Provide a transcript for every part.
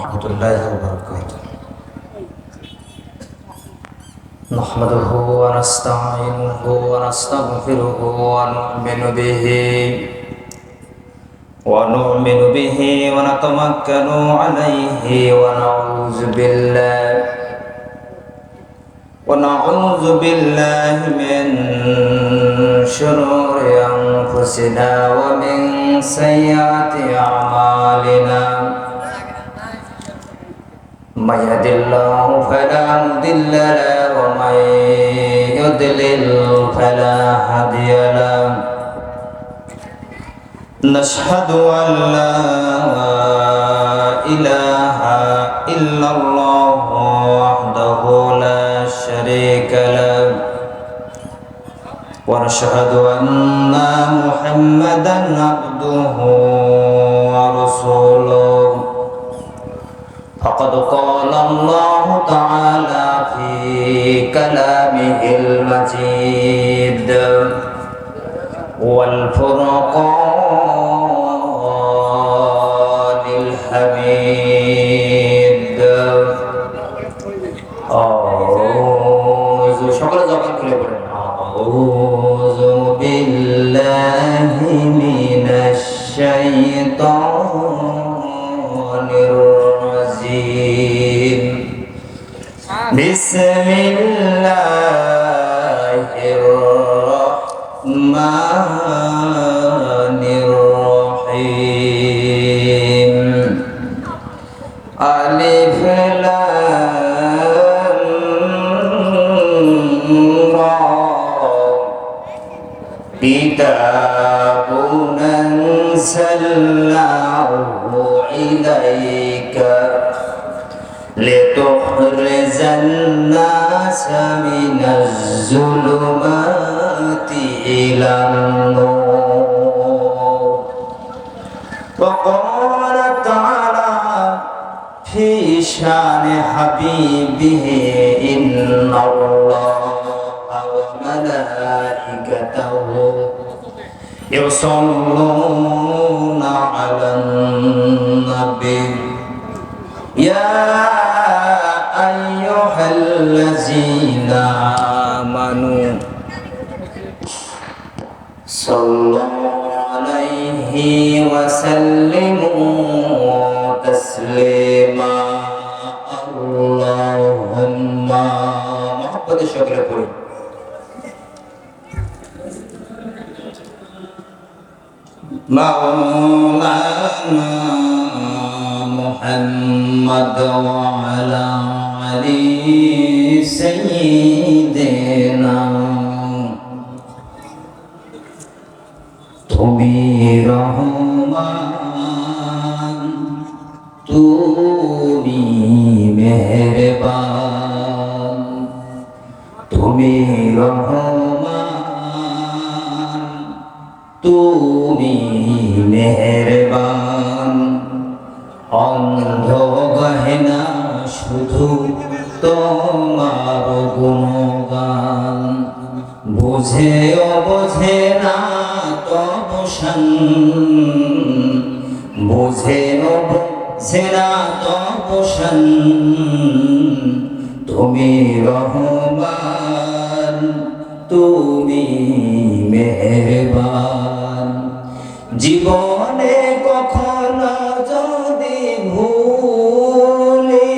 ورحمة الله وبركاته. نحمده ونستعينه ونستغفره ونؤمن به ونتوكل عليه ونعوذ بالله من شرور أنفسنا ومن سيئات أعمالنا. من يهد الله فلا مضل له ومن يضلل فلا هادي له. نشهد أن لا إله إلا الله وحده لا شريك له ونشهد أن محمدا عبده ورسوله. فقد قال الله تعالى في كلامه المجيد والفرقان الحميد. أعوذ بالله من الشيطان الرجيم. بسم الله الرحمن الرحيم. ألف لام را. كتاب أنزلناه إليك لتخرج الناس من الظلمات إلى النور. وقال تعالى في شان حبيبه إن الله وملائكته يصلون على النبي يا أيها الذين آمنوا صلوا عليه وسلموا تسليما. اللهم محبت شكر قول مولانا محمد وعلى علي سيدنا. তুমি রহমান তুমি মেহেরবান. তুমি রহমান তুমি মেহেরবান. অন্ধ গহেনা শুধু তোমার গুণগান. বুঝেও বোঝে না তবু শান. বুঝেও বোঝে না তবু শান. তুমি রহমান তুমি মেহেরবান. জীবনে কখনো যদি ভুলি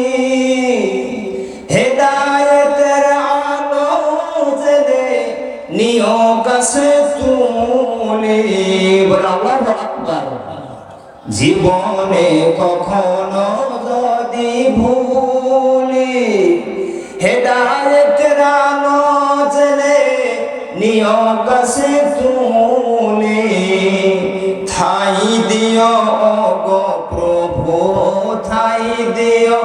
হেদায়েতের আলো জেলে নিও কাছে তুলি. আল্লাহু আকবার. জীবনে কখনো যদি ভুলি হেদায়েতের আলো জেলে নিও কাছে তুলি. ঠাই দিও গো প্রভু ঠাই দিও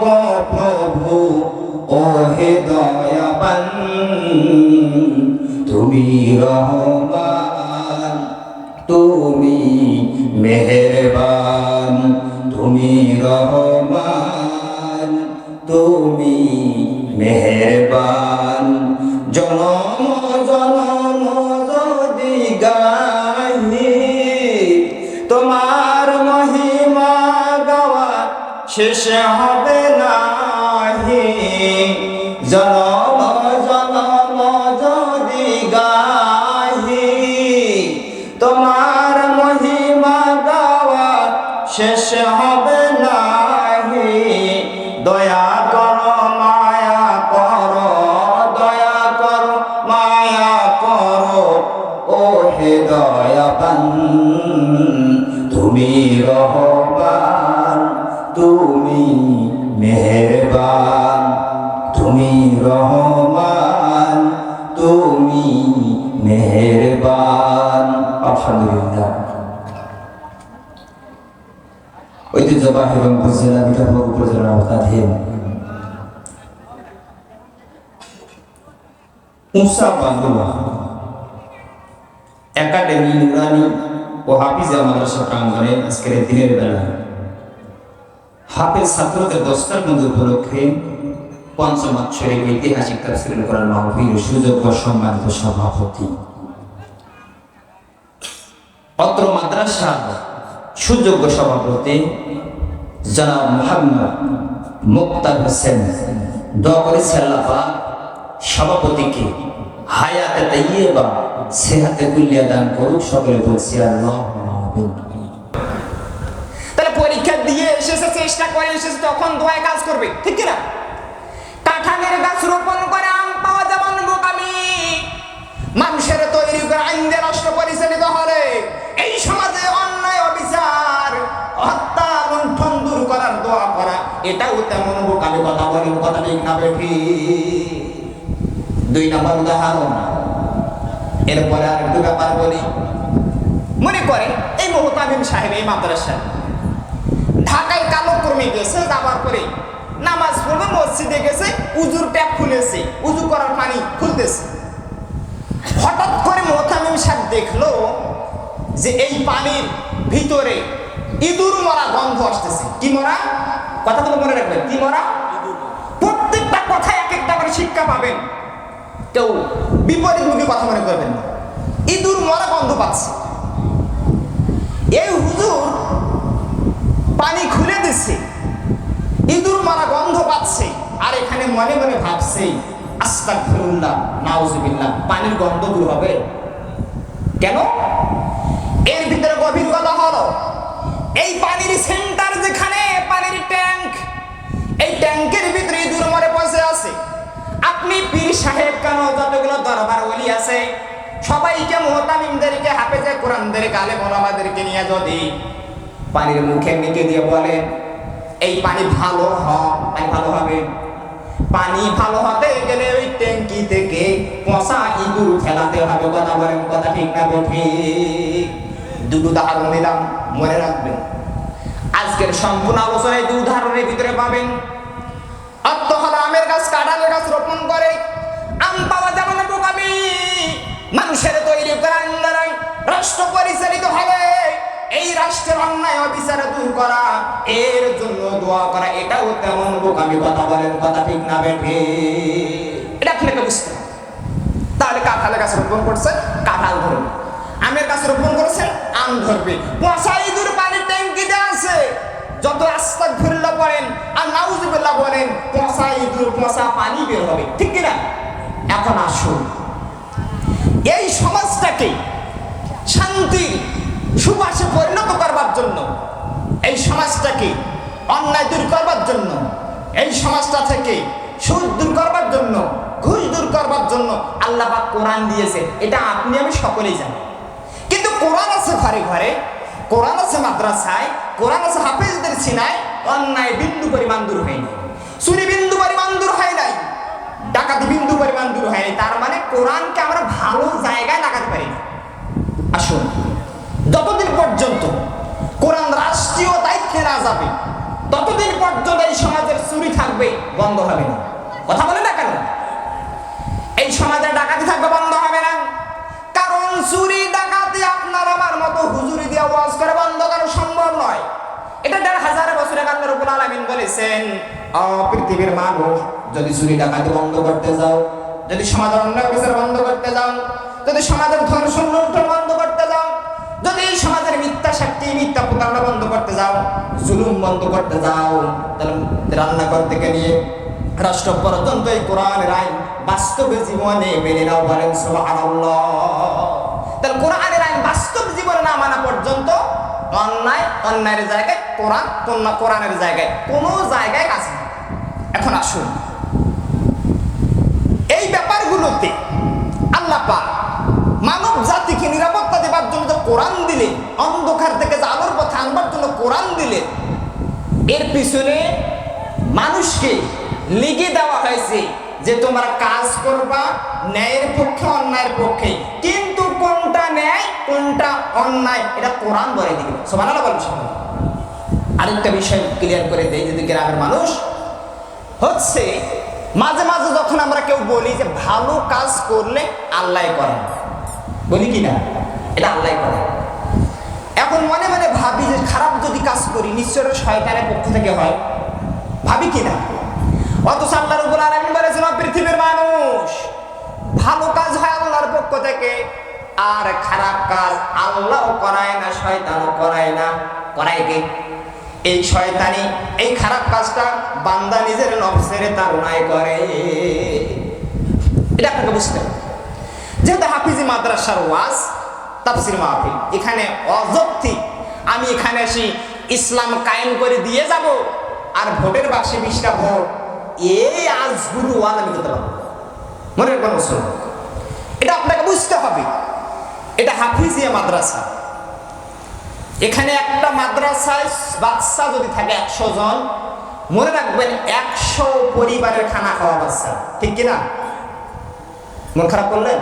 গো প্রভু ও হে দয়াবান. তুমি রহমান তুমি মেহেরবান. তুমি রহমান তুমি মেহেরবান. জনম জনম যদি গাহি তোমার মহিমা গাওয়া শেষ হবে নাহি, জনম জনম যদি গাহি, তোমার মহিমা গাওয়া শেষ হবে নাহি। দয়া করো মায়া করো, দয়া করো মায়া করো, ও হে দয়াবান, তুমি রহমান, তুমি মেহেরবান, তুমি রহমান, তুমি মেহেরবান। আলহামদুলিল্লাহ। ঐতিহ্যবাহী রংপুর জেলা মিঠাপুর উপজেলার আওতাধীন মুসা বান্দুয়া একাডেমি নুরানি ও হাফিজা মাদ্রাসা প্রাঙ্গণে আজকের দিনের বেলা হাফেজ ছাত্রদের দস্তার মধ্যে উপলক্ষে পঞ্চম বাৎসরিক ঐতিহাসিক তাফসীরুল কোরআন মাহফিল সুযোগ্য সম্মানিত সভাপতি, অত্র মাদ্রাসার সুযোগ্য সভাপতি জনাব মোহাম্মদ মুক্তার হোসেন, দোয়া করেছে আল্লাহ পাক সভাপতিকে হায়াতে তাইয়্যিবা সেহাতে কুল্লিয়া দান করুক। সকলে বলছি আল্লাহুম্মা আমিন। তাহলে পরীক্ষা দিয়ে এসেছে, চেষ্টা করে এসেছে, তখন দোয়ায় কাজ করবে, ঠিক কি না? কাঁঠালের গাছ রোপণ করে আম পাওয়া যেমন বোকামি, মানুষের তৈরি করে আইন দিয়ে রাষ্ট্র পরিচালিত হলে এই সমাজে অন্যায় অবিচার হত্যা লুণ্ঠন দূর করার দোয়া করা এটাও তেমন বোকামি। কথা বলেন, কথা ঠিক না বেঠি? 2 নম্বর উদাহরণ। এরপরে আর একটু ব্যাপার বলি। মনে করেন এই মোহতামিম সাহেব এই মাদ্রাসা ঢাকায় কালক্রমে গেছে, যাবার পরে নামাজ পড়বে, মসজিদে গেছে, উজুর ট্যাপ খুলেছে, উজু করার পানি খুলতেছে। হঠাৎ করে মোহতামিম সাহেব দেখলো যে এই পানির ভিতরে ইঁদুর মরা গন্ধ আসতেছে। কি মরা? কথাগুলো মনে রাখবেন, কি মরা? প্রত্যেকটা কথায় এক একটা করে শিক্ষা পাবেন, কেউ বিপরীতমুখী কথা মনে করবেন না। ইঁদুর মরা গন্ধ পাচ্ছে। এই হুজুর পানি খুলে দিচ্ছে, ইঁদুর মরা গন্ধ পাচ্ছে, আর এখানে মনে মনে ভাবছে আস্তাগফিরুল্লাহ নাউজুবিল্লাহ, পানির গন্ধ দূর হবে কেন? এর ভিতরে গভীর কথা হলো, এই পানির সেন্টার যেখানে পানির ট্যাঙ্ক, এই ট্যাঙ্কের ভিতরে ইঁদুর মরে বসে আছে। আপনি পীর সাহেব কেন, যতগুলো দরবার ওলি আছে সবাইকে, মুহতামিমদেরকে, হাফেজে কোরআনদেরকে, আলেম ওলামাদেরকে নিয়ে যদি পানির মুখে নিতে দিয়ে বলেন এই পানি ভালো পানি ভালো হবে, পানি ভালো হতে গেলে ওই ট্যাঙ্কি থেকে পচা ইঁদুর ফেলাতে হবে। কথা বলেন, কথা ঠিক না ঠিক? 2 উদাহরণ দিলাম, মনে রাখবেন। আজকের সম্পূর্ণ আলোচনায় 2 উদাহরণের ভিতরে পাবেন। অর্থ হলো আমের গাছ, কাঁঠালের গাছ রোপণ করে আম পাওয়া যেমন বোকামি, মানুষের তৈরি করা আন্দোলন রাষ্ট্র পরিচালিত হবে এই রাষ্ট্রের অন্যায় অবিচার দূর করা, এর জন্য দোয়া করা এটাও তেমন বোকামি। কথা বলেন, কথা ঠিক না বেঠে? এটা আপনাকে বুঝতে হবে। তাহলে কাঁঠালের গাছ রোপণ করছেন, কাঁঠাল ধরবে, আমের গাছ রোপণ করেছেন, আম ধরবে। পচা ইঁদুর পানির ট্যাঙ্কিতে আছে, যত আস্তাগফিরুল্লাহ পড়েন আর নাউজুবিল্লাহ বলেন, পচা ইঁদুর পচা পানি বের হবে, ঠিক কিনা? এখন আসুন এই সমাজটাকে শান্তির সুবাসে পরিণত করবার জন্য, এই সমাজটাকে অন্যায় দূর করবার জন্য, এই সমাজটা থেকে সুদ দূর করবার জন্য, ঘুষ দূর করবার জন্য আল্লাহ পাক কোরআন দিয়েছে। এটা আপনি আমি সকলেই জানি। কিন্তু কোরআন আছে ঘরে ঘরে, কোরআন আছে মাদ্রাসায়, কোরআন আছে হাফেজদের সিনায়, অন্যায় বিন্দু পরিমাণ দূর হয়নি, চুরি বিন্দু পরিমাণ দূর হয় নাই, ডাকাতি বিন্দু পরিমাণ দূর হয়নি। তার মানে কোরআনকে আমরা ভালো জায়গায় লাগাতে পারি না। আসুন, যতদিন পর্যন্ত কোরআন রাষ্ট্রীয় দায়িত্বে না যাবে ততদিন পর্যন্ত এই সমাজের চুরি থাকবে, বন্ধ হবে না। কথা বলে না কেন? এই সমাজের ডাকাতি থাকবে, বন্ধ হবে না। কারণ চুরি ডাকাতি আপনার আমার মতো হুজুরি দিয়ে ওয়াজ করে বন্ধ করা সম্ভব নয়। এটা ১৫০০ বছর আগে আল্লাহ রাব্বুল আলামিন বলেছেন, পৃথিবীর মানুষ যদি চুরি ডাকাতি বন্ধ করতে যাও, যদি সমাজের অন্যায় বিচার বন্ধ করতে যাও, যদি সমাজের ধর্ষণ লুণ্ঠন বন্ধ করতে যাও, যদি এই সমাজের মিথ্যা শক্তি মিথ্যা প্রতারণা বন্ধ করতে যাও, জুলুম বন্ধ করতে যাও, তাহলে রান্নাঘর থেকে নিয়ে রাষ্ট্র পর্যন্ত এই কোরআনের আইন বাস্তবে জীবনে মেনে নাও, বলেন সুবহানাল্লাহ। তাহলে কোরআনের আইন বাস্তব জীবনে না মানা পর্যন্ত অন্যায়ের জায়গায় কোরআন, কোরআনের জায়গায় কোনো জায়গায় কাজ নেই। এখন আসুন, এই ব্যাপারগুলোতে আল্লাহ পাক মানব জাতিকে নিরাপত্তা দেবার জন্য যে কোরআন দিলেন, অন্ধকার থেকে যে আলোর পথে আনবার জন্য কোরআন দিলেন, এর পিছনে মানুষকে লিখে দেওয়া হয়েছে যে তোমরা কাজ করবা ন্যায়ের পক্ষে অন্যায়ের পক্ষে, কিন্তু কোনটা ন্যায় কোনটা অন্যায় এটা কোরআন বলে দিবে। সুবহানাল্লাহ বলেন। আরেকটা বিষয় ক্লিয়ার করে দেই, যদি গ্রামের মানুষ হচ্ছে মাঝে মাঝে যখন আমরা কেউ বলি যে ভালো কাজ করলে আল্লাহ করেন, বলি কি না, এটা আল্লাহ করে। এখন মনে মনে ভাবি যে খারাপ যদি কাজ করি নিশ্চয়ই শয়তানের পক্ষ থেকে হয়, ভাবি কি না? অথচ আল্লাহ রাব্বুল আলামিন বলেছেন পৃথিবীর মানুষ ভালো কাজ হয় আল্লাহর পক্ষ থেকে, আর খারাপ কাজ আল্লাহও করায় না, শয়তানও করায় না। করায় কে? এই শয়তানি এই খারাপ কাজটা বান্দা নিজের নফসের তাড়নায় করে। এটা আপনাকে বুঝতে হবে। যেহেতু হাফিজি মাদ্রাসার ওয়াজ তাফসীর মাহফিল, এখানে অযৌক্তিক আমি এখানে এসে ইসলাম কায়েম করে দিয়ে যাব আর ভোটের বাক্সে 20টা ভোট, এই আজগুরু ওয়াজ আমি করতে পারবো? মনে রাখবেন, এটা আপনাকে বুঝতে হবে। এটা হাফিজিয়া মাদ্রাসা। এখানে একটা মাদ্রাসায় বাচ্চা যদি থাকে 100 জন, মনে রাখবেন 100 পরিবারের খানা খাওয়া বাচ্চা, ঠিক কিনা? মন খারাপ করলেন?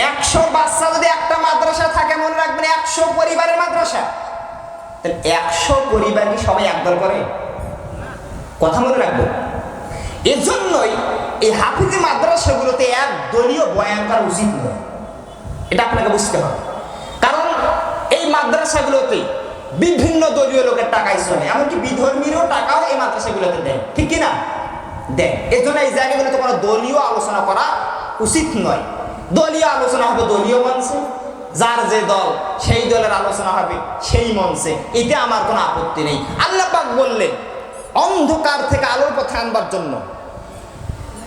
100 বাচ্চা যদি একটা মাদ্রাসা থাকে, মনে রাখবেন 100 পরিবারের মাদ্রাসা। 100 পরিবার কি সবাই একদল করে? কথা মনে রাখবেন। এজন্যই এই হাফিজি মাদ্রাসাগুলোতে এক দলীয় বয়ান করা উচিত নয়, এটা আপনাকে বুঝতে হবে। কারণ এই মাদ্রাসাগুলোতে বিভিন্ন দলীয় লোকের টাকাই চলে, এমনকি বিধর্মীরও টাকাও এই মাদ্রাসাগুলোতে দেয়, ঠিক কিনা? দেয়। এর জন্য এই জায়গাগুলোতে কোনো দলীয় আলোচনা করা উচিত নয়। দলীয় আলোচনা হবে দলীয় মঞ্চে, যার যে দল সেই দলের আলোচনা হবে সেই মঞ্চে, এতে আমার কোনো আপত্তি নেই। আল্লাহ পাক বললেন অন্ধকার থেকে আলোর পথে আনবার জন্য,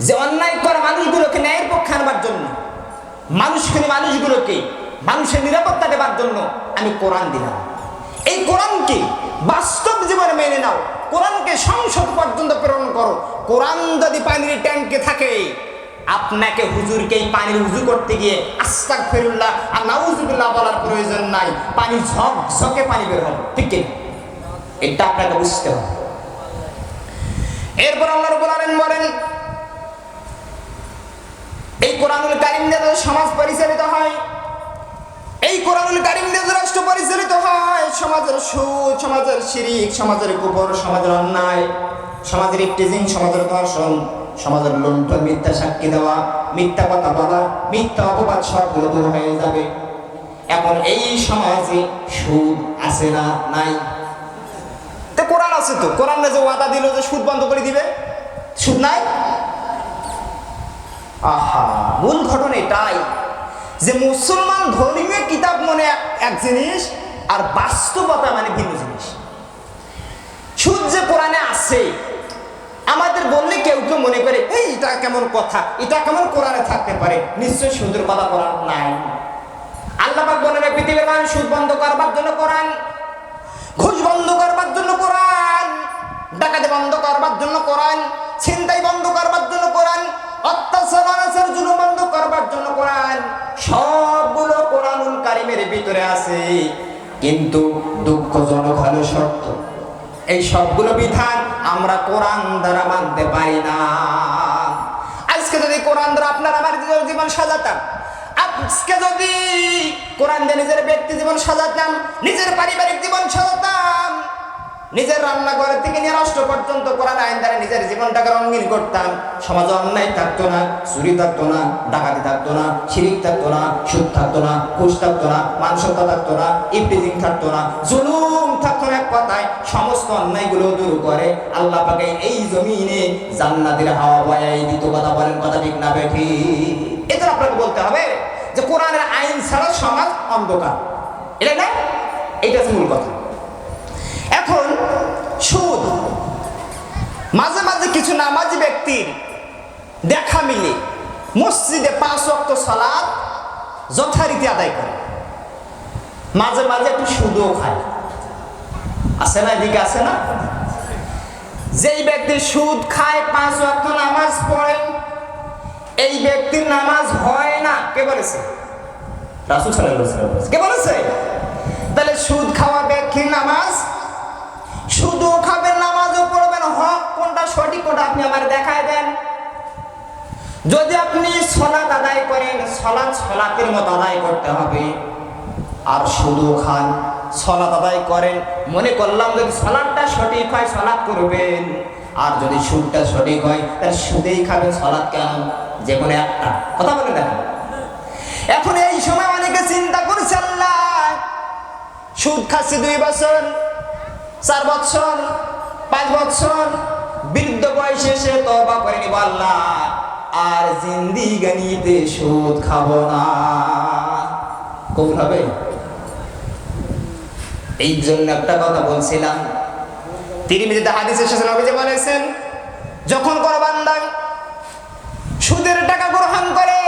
যে অন্যায় করা মানুষগুলোকে ন্যায়ের পক্ষে আনবার জন্য, মানুষগুলোকে মানুষের নিরাপত্তা দেবার জন্য আমি কোরআন দিলাম। এই কোরআনকে বাস্তব জীবনে মেনে নাও, কোরআনকে সংসদ পর্যন্ত প্রেরণ করো। কোরআন যদি পানির ট্যাঙ্কে থাকে, আপনাকে হুজুরকে এই পানির উজু করতে গিয়ে আস্তাগফিরুল্লাহ আর নাউজুবিল্লাহ বলার প্রয়োজন নাই, পানি ঝকঝকে পানি বের হবে, ঠিক কি? এটা আপনাকে বুঝতে হবে। এরপর আল্লাহ রাব্বুল আলামিন বলেন এই কোরআনুল কারীম দিয়ে সমাজ পরিচালিত হয়, এই কোরআনুল কারীম দিয়ে রাষ্ট্র পরিচালিত হয়। সমাজের সুদ, সমাজের শিরিক, সমাজের কুফর, সমাজের অন্যায়, সমাজের ইফতিজিং, সমাজের ধর্ষণ, সমাজের লুণ্ঠন, মিথ্যা সাক্ষী দেওয়া, মিথ্যা কথা বলা, মিথ্যা অপবাদ সবগুলো দূর হয়ে যাবে। এখন এই সমাজে সুদ আছে না? নাই। তো কোরআন আছে, তো কোরআনে যে ওয়াদা দিল যে সুদ বন্ধ করে দিবে, সুদ নাই। আহা, মূল ঘটনা এটাই যে মুসলমান ধর্মীয় কিতাব মনে এক জিনিস আর বাস্তবতা মানে ভিন্ন জিনিস। সুদ যে কোরআনে আছে, আমাদের বললে কেউ কেউ মনে করে এই এটা কেমন কথা, এটা কেমন কোরআনে থাকতে পারে? নিশ্চয়ই সুদের কথা কোরআন নাই। আল্লাহ পাক বলেন পৃথিবীর মানুষ সুদ বন্ধ করবার জন্য কোরআন, ঘুষ বন্ধ করবার জন্য কোরআন, ডাকাতি বন্ধ করবার জন্য কোরআন, ছিনতাই বন্ধ করবার জন্য কোরআন, অত্যাচার অনাচার জুলুম বন্ধ করবার জন্য কোরআন, সবগুলো কোরআনুল কারীমের ভিতরে আছে। কিন্তু দুঃখজনক হলো সত্য, এই সবগুলো বিধান আমরা কোরআন দ্বারা মানতে পারি না। আজকে যদি কোরআন দ্বারা আপনার আমার জীবন সাজাতাম, আজকে যদি কোরআন দিয়ে নিজের ব্যক্তি জীবন সাজাতাম, নিজের পারিবারিক জীবন সাজাতাম, নিজের রান্নাঘর থেকে নিয়ে রাষ্ট্র পর্যন্ত কোরআন আইন দ্বারা নিজের জীবনটাকে রঙিন করতাম, সমাজে অন্যায় থাকতো না, চুরি থাকতো না, ডাকাতি থাকতো না, শিরিক থাকতো না, সুদ থাকতো না, ঘুষ থাকতো না, মানসতা থাকতো না, ইফতিজিং থাকতো না, জুলুম থাকতো না। এক কথায় সমস্ত অন্যায়গুলো দূর করে আল্লাহ পাকে এই জমিনে জান্নাতের হাওয়া বয়াই দিত। কথা বলেন, কথা ঠিক না বেঠি? এটা আপনাকে বলতে হবে যে কোরআনের আইন ছাড়া সমাজ অন্ধকার, এটা না? এইটা হচ্ছে মূল কথা। এখন সুদ, মাঝে মাঝে কিছু নামাজি ব্যক্তির দেখা মিলে মসজিদে 5 ওয়াক্ত সালাত যথারীতি আদায় করে, মাঝে মাঝে একটু সুদও খায়। আছে না, এদিকে আছে না? যেই ব্যক্তি সুদ খায় 5 ওয়াক্ত নামাজ পড়ে, এই ব্যক্তির নামাজ হয় না। কে বলেছে? রাসূল সাল্লাল্লাহু আলাইহি ওয়াসাল্লাম বলেছে। কে বলেছে? তাহলে সুদ খাওয়া ব্যক্তির নামাজ, সুদও খাবেন নামাজও পড়বেন, হক কোনটা সঠিক কোনটা আপনি আমার দেখায় দেন। যদি আপনি সালাত আদায় করেন, সালাতের মতো আদায় করতে হবে। আর সুদও খান, সালাত আদায় করেন, মনে করলাম যদি সালাতটা সঠিক হয় সালাত করবেন, আর যদি সুদটা সঠিক হয় তাহলে সুদেই খাবেন, সালাত কেন? যে কোনো একটা কথা বলে দেখেন। এখন এই সময় অনেকে চিন্তা করছে, আল্লাহ সুদ খাচ্ছি 2 বছর, 4 বছর, 5 বছর, বৃদ্ধ বয়সে এসে তওবা করে নিব, আল্লাহ আর জিন্দিগানিতে সুদ খাবো না। কবুল হবে? এই জন্য একটা কথা বলছিলাম, তিরমিজিতে হাদিস এসেছে, নবীজি বলেছেন যখন কোন বান্দা সুদের টাকা গ্রহণ করে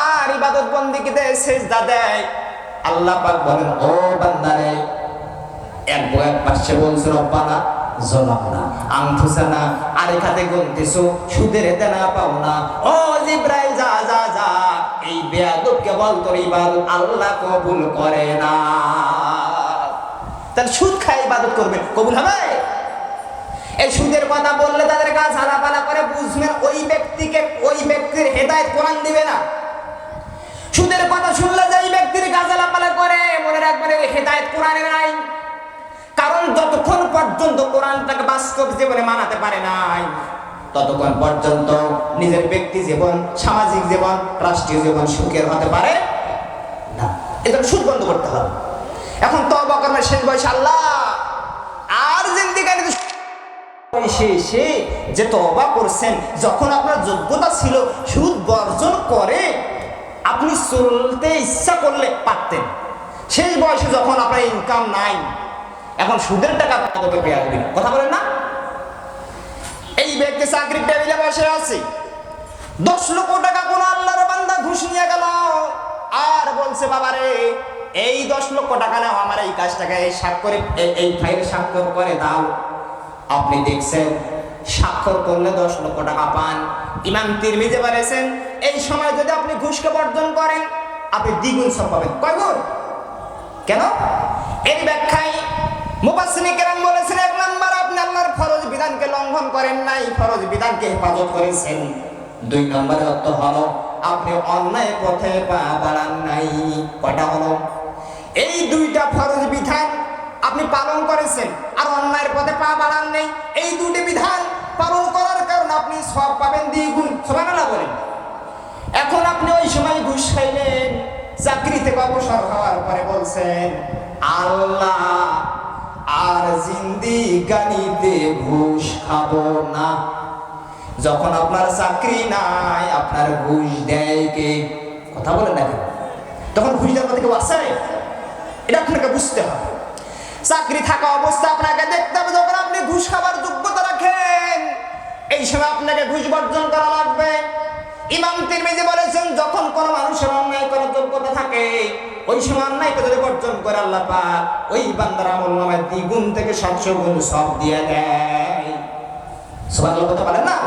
আর ইবাদত বন্দেগীতে সিজদা দেয়, আল্লাহ পাক বলেন, ও বান্দারে, এক পাশে বলছে রব্বানা যালামনা আনফুসানা, আরেক হাতে গুনতেছো সুদের দেনা পাও না। ও জিবরাইল, যা যা যা, এই বেয়াদবকে বল তোর ইবাদত আল্লাহ কবুল করে না। তাহলে সুদ খায় ইবাদত করবেন, কবুল হবে? এই সুদের কথা বললে তাদের কাজ হালাপালা করে বুঝবেন, ওই ব্যক্তির হেদায়েত কোরআন দিবে না। সুদের কথা শুনলে যে ব্যক্তির কাজ হালাপালা করে, মনে রাখবেন হেদায়েত কোরআনে নাই। কারণ যতক্ষণ পর্যন্ত কোরআনটাকে বাস্তব জীবনে মানাতে পারে নাই, ততক্ষণ পর্যন্ত নিজের ব্যক্তি জীবন, সামাজিক জীবন, রাষ্ট্রীয় জীবন সুখের হতে পারে না। এজন্য সুদ বন্ধ করতে হবে। এখন তওবা করার শেষ বয়স, আল্লাহ আর জিন্দেগানিতে সে যে তওবা করছেন, যখন আপনার যোগ্যতা ছিল সুদ বর্জন করে আপনি চলতে ইচ্ছা করলে পারতেন, শেষ বয়সে যখন আপনার ইনকাম নাই, এখন সুদের টাকা আপনাকে পেয়ে আসবেন। কথা বলেন না? এই ব্যক্তি চাকরির টেবিলে বসে আছে, 10 লক্ষ টাকা কোন আল্লাহর বান্দা ঘুষ নিয়ে গেল, আর বলছে বাবারে এই 10 লক্ষ টাকা নাও, আমার এই কাজটাকে এই স্বাক্ষরে এই ফাইলে স্বাক্ষর করে দাও। আপনি দেখছেন স্বাক্ষর করলে 10 লক্ষ টাকা পান। ইমাম তিরমিজি বলেছেন এই সময় যদি আপনি ঘুষকে বর্জন করেন আপনি দ্বিগুণ সওয়াব পাবেন। কয় গুণ? কেন? এর ব্যাখ্যায় মুফাসসিরিন কেরাম বলেছেন, 1 নাম্বার আপনি আল্লাহর ফরজ বিধানকে লঙ্ঘন করেন নাই, ফরজ বিধানকে হেফাজত করেছেন। 2 নম্বরের অর্থ হলো আপনি অন্যায় পথে পা বাড়ান নাই। কয়টা হলো? এই 2টা ফরজ বিধান আপনি পালন করেছেন আর অন্যায়ের পথে পা বাড়ান নেই। এই 2টি বিধান পালন করার কারণে আপনি সওয়াব পাবেন দ্বিগুণ। সুবহানাল্লাহ বলেন। এখন আপনি ওই সময় ঘুষ খাইলেন, চাকরি থেকে অবসর হওয়ার পরে বলছেন, আল্লাহ আর জিন্দেগানিতে ঘুষ খাবো না। যখন আপনার চাকরি নাই আপনার ঘুষ দেয় কে? কথা বলেন না কেন? তখন ঘুষ দেওয়ার মধ্যে কেউ আছে? এটা আপনাকে বুঝতে হবে। চাকরি থাকা অবস্থা আপনাকে দেখতে হবে, যখন আপনি ঘুষ খাবার যোগ্যতা রাখেন এই সময় আপনাকে ঘুষ বর্জন করা লাগবে। ইমাম তিরমিজি বলেছেন যখন কোন মানুষের অন্যায় করার যোগ্যতা থাকে ওই সময় অন্যায় যদি বর্জন করে আল্লাহ পাক ওই বান্দার আমলনামায় দ্বিগুণ থেকে 700 গুণ সওয়াব দিয়ে দেয়। সুবহানাল্লাহ কথা বলেন না?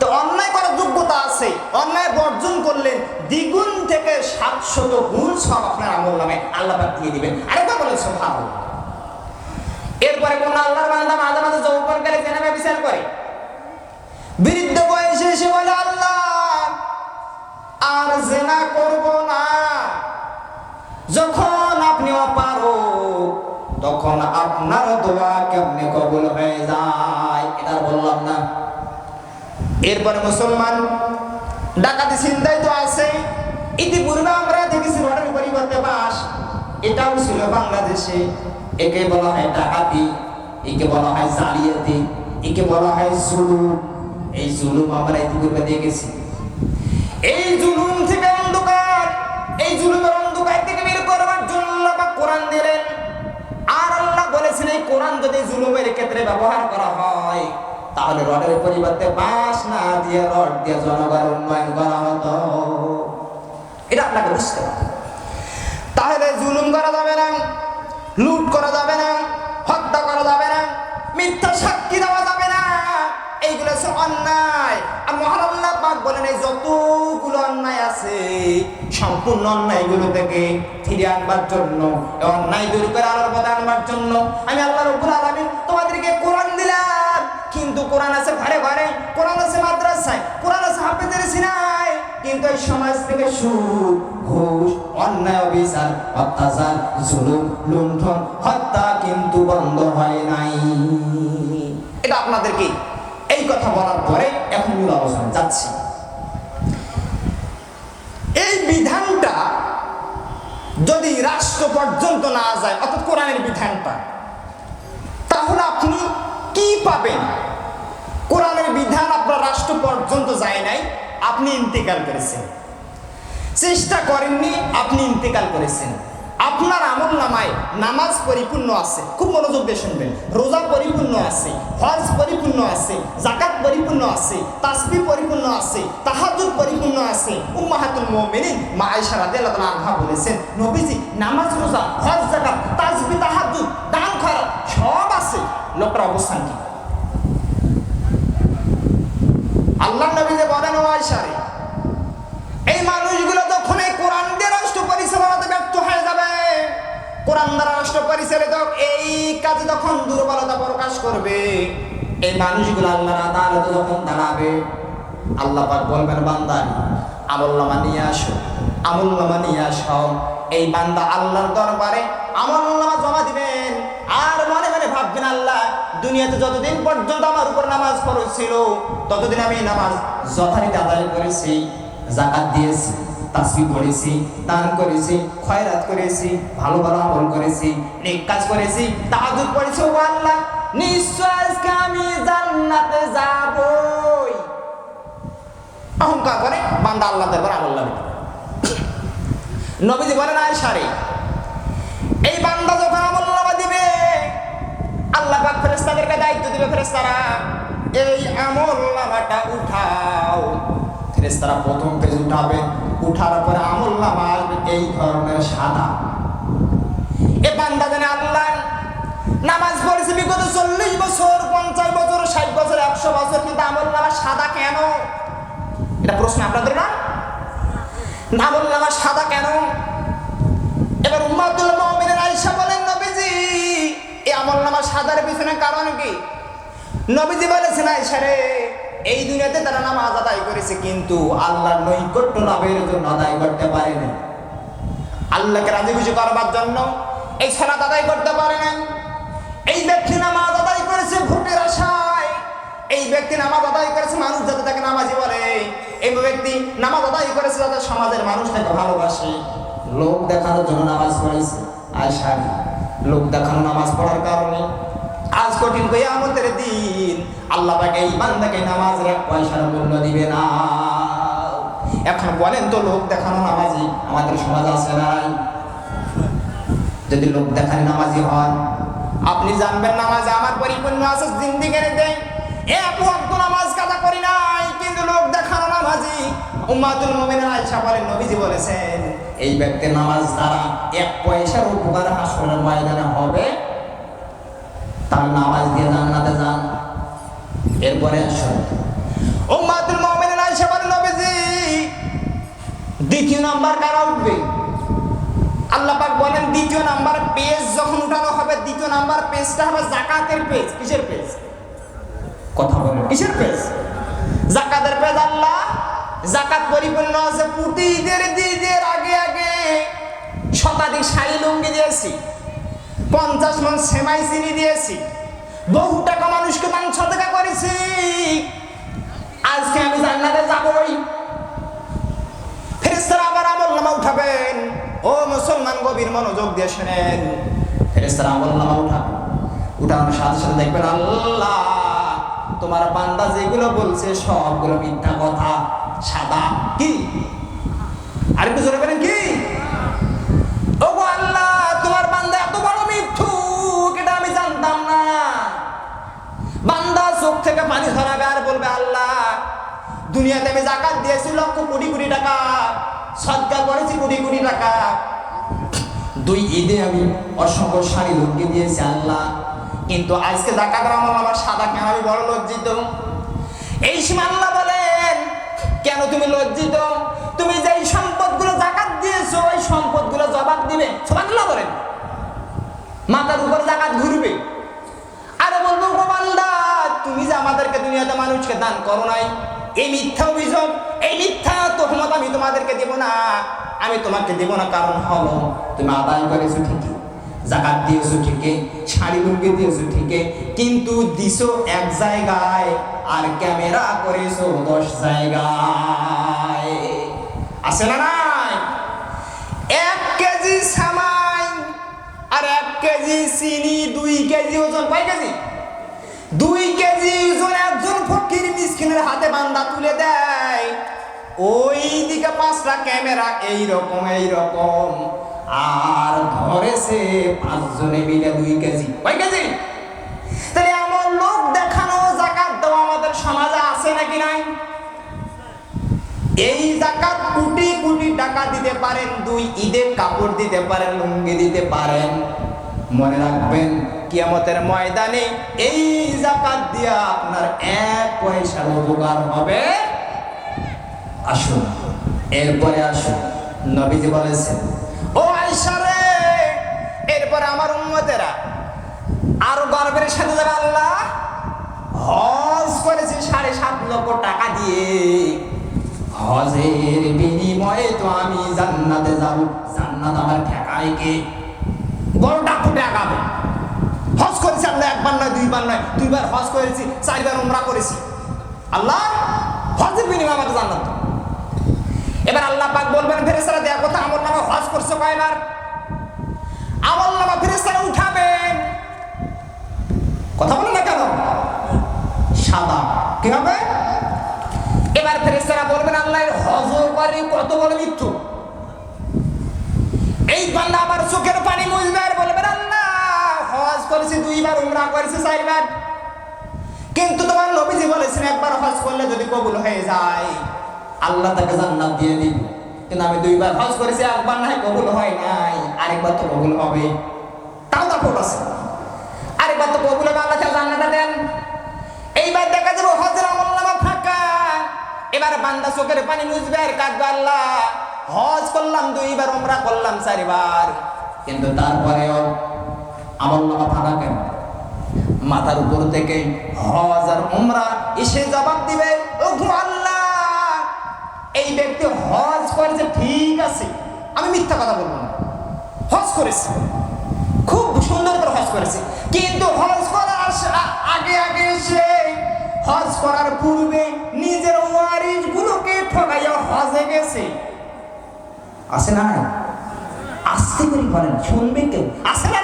তো অন্যায় করার যোগ্যতা আছে, অন্যায় বর্জন করলেন দ্বিগুণ থেকে 700 গুণ সওয়াব আপনার আমলনামায় আল্লাহ পাক দিয়ে দিবেন। আরেকবার বলেন সুবহানাল্লাহ। এরপরে কোন আল্লাহর বান্দা মাঝে মাঝে যৌবন কালে জেনাবে বিচার করে, বৃদ্ধ বয়সে এসে বলে আল্লাহ আর জেনা করব না। যখন আপনি অপারগ তখন আপনার দোয়া কেমনে কবুল হয়ে যায় এটা বললাম না? এরপরে মুসলমান ডাকাতি চিন্তায় তো আছে। ইতিপূর্বে আমরা দেখেছি রোডের পরিবর্তে বাস, এটাও ছিল বাংলাদেশে। একে বলা হয় ডাকাতি, একে বলা হয় জালিয়াতি, একে বলা হয় জুলুম। এই জুলুম আমরা ইতিপূর্বে দেখেছি। এই জুলুম থেকে অন্ধকার, এই জুলুমের অন্ধকার থেকে বের করবার জন্য আল্লাহ পাক কোরআন দিলেন। এই কোরআন যদি জুলুমের ক্ষেত্রে ব্যবহার করা হয়, তাহলে রডের পরিবর্তে বাঁশ না দিয়ে রড দিয়ে জনগণ উন্নয়ন করা হতো। এটা আপনাকে বুঝতে হবে। তাহলে জুলুম করা যাবে না, লুট করা যাবে না, হত্যা করা যাবে না, মিথ্যা সাক্ষী দেওয়া যাবে না, এইগুলো হচ্ছে অন্যায়। আর মহান আল্লাহ পাক বলেন এই যতগুলো অন্যায় আছে সম্পূর্ণ অন্যায়গুলো থেকে ফিরে আনবার জন্য, অন্যায় দূর করে আলোর পথে আনবার জন্য আমি আল্লাহ রাব্বুল আলামিন তোমাদেরকে কোরআন দিলাম। কিন্তু কোরআন আছে ঘরে ঘরে, কোরআন আছে মাদ্রাসায়, কোরআন আছে হাফেজের সিনায়, কিন্তু এই সমাজ থেকে সুদ, ঘুষ, অন্যায়, অবিচার, অত্যাচার, জুলুম, লুণ্ঠন, হত্যা কিন্তু বন্ধ হয় নাই। এটা আপনাদেরকে এই কথা বলার পরে এখন মূল আলোচনা যাচ্ছি। এই বিধানটা যদি রাষ্ট্র পর্যন্ত না যায়, অর্থাৎ কোরআনের বিধানটা, তাহলে আপনি কি পাবেন? কোরআনের বিধান আপনার রাষ্ট্র পর্যন্ত যায় নাই, আপনি ইন্তেকাল করেছেন, চেষ্টা করেননি, আপনি ইন্তেকাল করেছেন। আপনার আমলনামায় নামাজ পরিপূর্ণ আছে, খুব মনোযোগ দিয়ে শুনবেন, রোজা পরিপূর্ণ আছে, হজ পরিপূর্ণ আছে, যাকাত পরিপূর্ণ আছে, তাসবিহ পরিপূর্ণ আছে, তাহাজ্জুদ পরিপূর্ণ আছে। উম্মাহাতুল মুমিনিন মা আয়েশা রাদিয়াল্লাহু তাআলা আনহা বলেছেন, নবীজি নামাজ, রোজা, হজ, যাকাত, তাসবিহ, তাহাজ্জুদ, দান খয়রাত সব আছে। লোকটার অবস্থান কি? আল্লাহর নবী যে বলেন, ও আয়েশা রে, এই মানুষগুলো যখন এই কোরআন দিয়ে রাষ্ট্র পরিচালনাতে ব্যর্থ হয়ে যাবে, কোরআন দ্বারা রাষ্ট্র পরিচালিত এই কাজে যখন দুর্বলতা প্রকাশ করবে, এই মানুষগুলো আল্লাহর আদালতে যখন দাঁড়াবে, আল্লাহ পাক বলবেন, বান্দা আমলনামা নিয়ে আসো, আমলনামা নিয়ে আসো। এই বান্দা আল্লাহর দরবারে আমলনামা জমা দিবেন। আর মনে মনে ভাববেন, আল্লাহ দুনিয়াতে যতদিন পর্যন্ত আমার উপর নামাজ ফরজ ছিল, ততদিন আমি নামাজ যথারীতি আদায় করেছি, যাকাত দিয়েছি, তাসবিহ পড়েছি, দান করেছি, খয়রাত করেছি, ভালো ভালো আমল করেছি, নেক কাজ করেছি, তাহাজ্জুদ পড়েছি। ও আল্লাহ, নিশ্চয় আজকে আমি জান্নাতে যাবই। অহংকার করে বান্দা আল্লাহ দরবারে আমলনামা দিবে। নবীজি বলেন, আয়েশা রে, এই বান্দা যখন আমলনামা দিবে, আল্লাহ পাক ফেরেশতাদেরকে দায়িত্ব দিবে, ফেরেশতারা এই আমলনামাটা উঠাও। ফেরেশতারা প্রথম পেজ উঠাবেন, উঠার পরে আমলনামা আসবে এই ধরনের সাদা। এ বান্দা জানে আল্লাহ নামাজ পড়েছে বিগত 40 বছর, 50 বছর, 60 বছর, 100 বছর, কিন্তু আমলনামা সাদা কেন? এটা প্রশ্ন আপনাদের না? আমলনামা সাদা কেন? এবার উম্মাতুল মুমিনিন আয়েশা বলেন, নবীজি এই আমলনামা সাদার পিছনে কারণ কি? নবীজি বলেছেন, আয়েশা রে, এই দুনিয়াতে তারা নামাজ আদায় করেছে, কিন্তু আল্লাহর নৈকট্য লাভের জন্য আদায় করতে পারে না। আল্লাহকে রাজি খুশি করবার জন্য এই সালাত আদায় করতে পারে না। এই ব্যক্তি নামাজ আদায় করেছে ভোটের আশায়, এই ব্যক্তি নামাজ আদায় করেছে মানুষ যাতে তাকে নামাজি বলে, এই ব্যক্তি নামাজ আদায় করেছে যাতে সমাজের মানুষ তাকে ভালোবাসে। লোক দেখানোর জন্য নামাজ পড়েছে আয়েশা, লোক দেখানো নামাজ পড়ার কারণে আজ কঠিন কিয়ামতের দিন আল্লাহ পাক এই বান্দাকে নামাজের এক পয়সার মূল্য দিবে না। এখন বলেন তো, লোক দেখানো নামাজি আমাদের সমাজে আছে নাই? যদি লোক দেখানো নামাজি হন, আপনি জানবেন নামাজে আমার পরিপূর্ণ আছে জিন্দেগিতে, এক ওয়াক্ত নামাজ কাজা করি নাই, কিন্তু লোক দেখানো নামাজি। উম্মাতুল মুমিনিন আয়েশা বলেন, নবীজি বলেছেন, এই ব্যক্তির নামাজ দ্বারা এক পয়সার উপকার হাসরের ময়দানে হবে, তার নামাজ দিয়ে জান্নাতে যান। এরপরে আসুন, উম্মাতুল মুমিনিন আয়েশা বলেন, নবীজি দ্বিতীয় নাম্বার কারা উঠবে? আল্লাহ পাক বলেন, দ্বিতীয় নাম্বার পেজ যখন উঠানো হবে, দ্বিতীয় নাম্বার পেজটা হবে যাকাতের পেজ। কিসের পেজ? কথা বলেন, কিসের পেজ? যাকাতের পেজ। আল্লাহ যাকাত পরিপূর্ণ আছে, প্রতি ঈদের আগে আগে শতাধিক শাড়ি লুঙ্গি দিয়েছি, 50 মণ সেমাই চিনি দিয়েছি, বহু টাকা মানুষকে দান সদকা করেছি, আজকে আমি জান্নাতে যাবই। ফেরেশতারা আবার আমলনামা উঠাবেন। ও মুসলমান, গভীর মনোযোগ দিয়ে শুনেন, ফেরেশতারা আমলনামা উঠাবেন, উঠানোর সাথে সাথে দেখবেন আল্লাহ তোমার বান্দা যেগুলো বলছে সবগুলো মিথ্যা কথা, সাদা। কি? আরেকটু জোরে বলেন, কি? ও আল্লাহ, তোমার বান্দা এত বড় মিথ্যুক, এটা আমি জানতাম চোখ থেকে পানি ঝরাবে আর বলবে, আল্লাহ দুনিয়াতে আমি জাকাত দিয়েছি লক্ষ কোটি কোটি টাকা, সদকা করেছি কোটি কোটি টাকা, 2 ঈদে আমি অসংখ্য শাড়ি লুঙ্গি দিয়েছি আল্লাহ, কিন্তু আজকে জাকাতের আমল আমার সাদা কেন, আমি বড় লজ্জিত। এই সময় আল্লাহ বলেন, কেন তুমি লজ্জিত? তুমি যেই সম্পদগুলো জাকাত দিয়েছো ওই সম্পদগুলো জবাব দিবে। সুবহানাল্লাহ বলেন। মাথার উপর জাকাত ঘুরবে। আরে বলবো, গো বান্দা, তুমি যে আমাদেরকে দুনিয়াতে মানুষকে দান করো নাই, এই মিথ্যা অভিযোগ, এই মিথ্যা তহমত আমি তোমাদেরকে দেব না। আমি তোমাকে দেব না, কারণ হলো তুমি আদায় করেছো ঠিকই, জাকাত দিয়েছো ঠিকই, শাড়ি লুঙ্গি দিয়েছো ঠিকই, কিন্তু দিছো এক জায়গায় আর ক্যামেরা করেছো 10 জায়গায়। আছে না নাই? 1 কেজি সামাই আর 1 কেজি চিনি, 2 কেজি ওজন। কয় কেজি? 2 কেজি ওজন একজন ফকির মিসকিনের হাতে বান্দা তুলে দেয়, ওই দিকে 5টা ক্যামেরা এইরকম এইরকম, আর ধরেছে 5 জনে মিলে 2 কেজি। কয় কেজি? তাহলে এমন লোক দেখানো জাকাত দেওয়া আমাদের সমাজে আছে নাকি নাই? এই জাকাত কোটি কোটি টাকা দিতে পারেন, 2 ঈদের কাপড় দিতে পারেন, লুঙ্গি দিতে পারেন। মনে রাখবেন, কিয়ামতের ময়দানে এই জাকাত দিয়া আপনার 1 পয়সার উপকার হবে। আসুন, এরপরে আসুন, নবীজি বলেছেন, ও আয়েশা রে, এরপরে আমার উম্মতেরা আরো গর্বের সাথে যাবে, আল্লাহ হজ করেছে 7.5 লক্ষ টাকা দিয়ে, হজের বিনিময়ে তো আমি জান্নাতে যাব, জান্নাত আমার ঠেকায় কে? বড়টা ফুটে আগাবে। হজ করেছি আল্লাহ, 1 বার নয় 2 বার নয়, 2 বার হজ করেছি, 4 বার উমরা করেছি, আল্লাহ হজের বিনিময়ে আমাকে জান্নাত। এবার আল্লাহ পাক বলবেন, ফেরেশতারা দেখো তো আমল নামা হজ করছো কয়বার? আমল নামা ফেরেশতারা উঠাবেন। কথা বলেন না কেন? সাদা কি হবে? এবার ফেরেশতারা বলবেন, আল্লাহর হজ করে কত বড় মিথ্যু। এই বান্দা আবার চোখের পানি মুছবে আর বলবেন, আল্লাহ হজ করেছি 2 বার, উমরা করেছি 4 বার, কিন্তু তোমার নবীজি বলেছেন 1 বার হজ করলে যদি কবুল হয়ে যায় আল্লাহ তাকে জান্নাত দিয়ে দিবে, কিন্তু আমি 2 বার হজ করেছি, 1 বার নাই কবুল হয় নাই, আরেকবার তো কবুল হবে। তাও তারপর আছে আরেকবার তো কবুল হবে, আল্লাহ তাআলা জান্নাতটা দেন। এইবার দেখা যাবে হজের আমলনামা ফাঁকা। এবার বান্দা চোখের পানি মুছবে আর কাঁদবে, আল্লাহ হজ করলাম 2 বার, উমরা করলাম 4 বার, কিন্তু তারপরেও আমলনামা ফাঁকা কেন? মাথার উপর থেকে হজ আর উমরা এসে জবাব দিবে, ওগো আল্লাহ, এই ব্যক্তি হজ করেছে ঠিক আছে, আমি মিথ্যা কথা বলবো না, হজ করেছে, খুব সুন্দর করে হজ করেছে, কিন্তু হজ করার আগে আগে সে হজ করার পূর্বে নিজের ওয়ারিস গুলোকে ঠকাইয়া হজে গেছে। আছে না? আস্তে করে বলেন, শুনবে কেউ? আছে না?